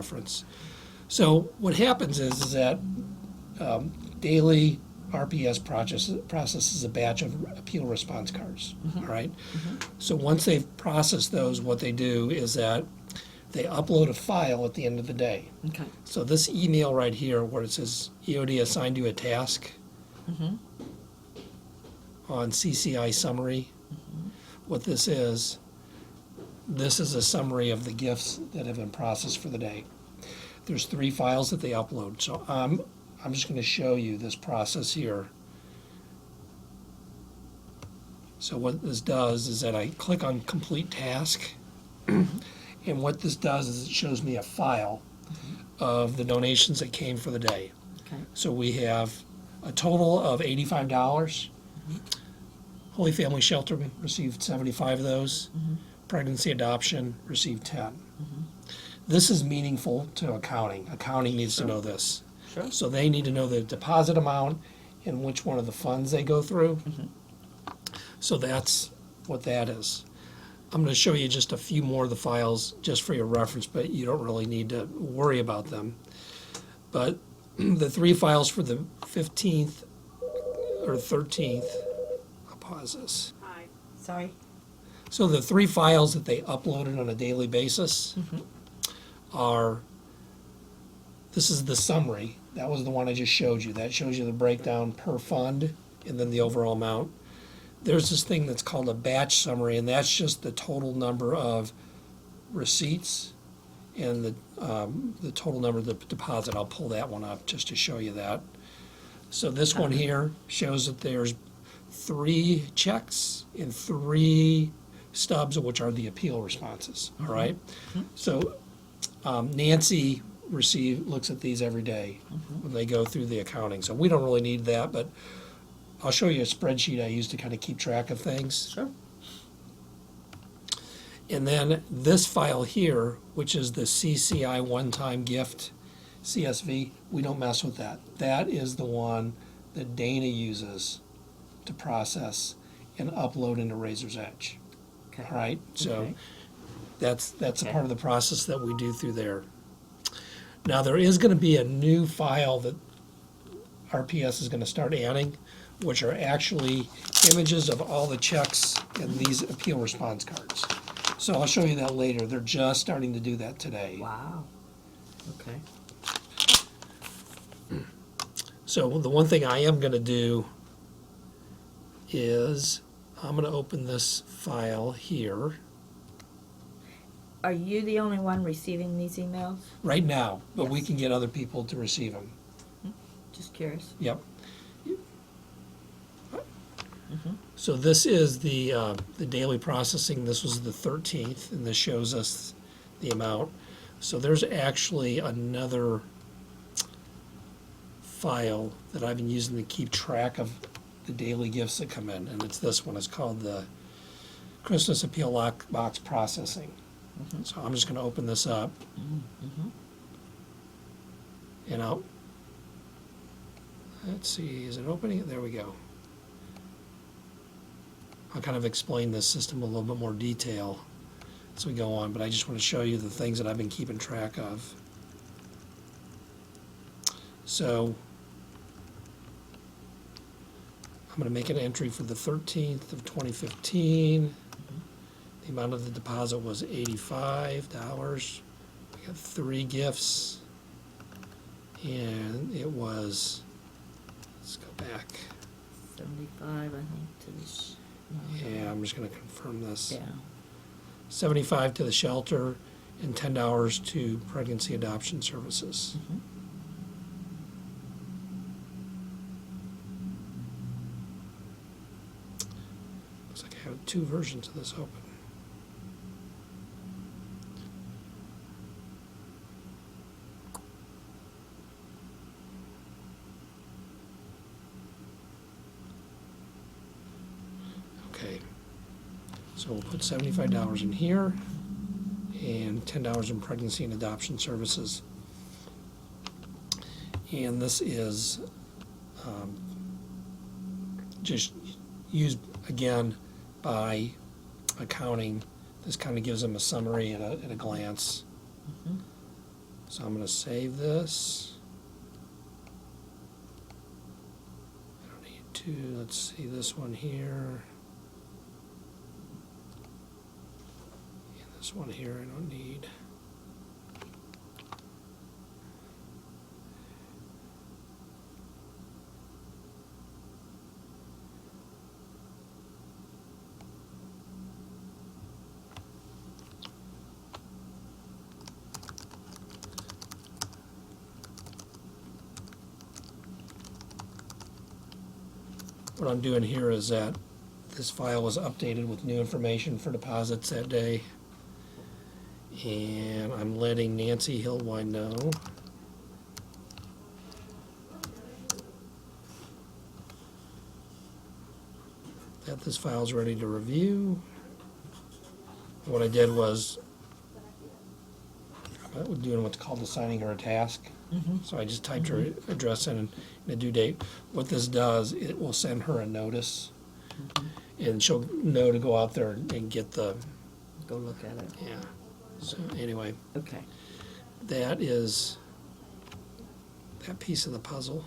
reference. So what happens is that daily RPS processes a batch of appeal response cards, all right? So once they've processed those, what they do is that they upload a file at the end of the day. Okay. So this email right here where it says EOD assigned you a task on CCI summary, what this is a summary of the gifts that have been processed for the day. There's 3 files that they upload. So I'm just going to show you this process here. So what this does is that I click on complete task, and what this does is it shows me a file of the donations that came for the day. Okay. So we have a total of $85. Holy Family Shelter received 75 of those. Pregnancy Adoption received 10. This is meaningful to accounting. Accounting needs to know this. Sure. So they need to know the deposit amount and which one of the funds they go through. So that's what that is. I'm going to show you just a few more of the files just for your reference, but you don't really need to worry about them. But the 3 files for the 15th or 13th, I'll pause this. Hi. Sorry. So the 3 files that they uploaded on a daily basis are, this is the summary. That was the one I just showed you. That shows you the breakdown per fund and then the overall amount. There's this thing that's called a batch summary, and that's just the total number of receipts and the total number of the deposit. I'll pull that one up just to show you that. So this one here shows that there's 3 checks and 3 stubs, which are the appeal responses, all right? So Nancy looks at these every day when they go through the accounting. So we don't really need that, but I'll show you a spreadsheet I use to kind of keep track of things. Sure. And then this file here, which is the CCI one-time gift, CSV, we don't mess with that. That is the one that Dana uses to process and upload into Razor's Edge. Okay. All right? So Okay. that's a Okay. part of the process that we do through there. Now, there is going to be a new file that RPS is going to start adding, which are actually images of all the checks and these appeal response cards. So I'll show you that later. They're just starting to do that today. Wow. Okay. So the one thing I am going to do is I'm going to open this file here Are you the only one receiving these emails? right now, but we Yes. can get other people to receive them. Just curious. Yep. So this is the daily processing. This was the 13th, and this shows us the amount. So there's actually another file that I've been using to keep track of the daily gifts that come in, and it's this one. It's called the Christmas Appeal Lockbox Processing. So I'm just going to open this up, and let's see, is it opening? There we go. I'll kind of explain this system in a little bit more detail as we go on, but I just want to show you the things that I've been keeping track of. So I'm going to make an entry for the 13th of 2015. The amount of the deposit was $85. We got 3 gifts, and it was, let's go back. 75, I think, to this. Yeah, I'm just going to confirm this. Yeah. 75 to the shelter and $10 to pregnancy adoption services. Looks like I have 2 versions of this open. Okay, so we'll put $75 in here and $10 in pregnancy and adoption services. And this is just used again by accounting. This kind of gives them a summary at a glance. So I'm going to save this. I don't need to, let's see this one here. And this one here I don't need. What I'm doing here is that this file was updated with new information for deposits that day. And I'm letting Nancy Hillwine know that this file is ready to review. What I did was doing what's called assigning her a task. So I just typed her address in and the due date. What this does, it will send her a notice, and she'll know to go out there and get the, Go look at it. yeah. So anyway, Okay. that is that piece of the puzzle.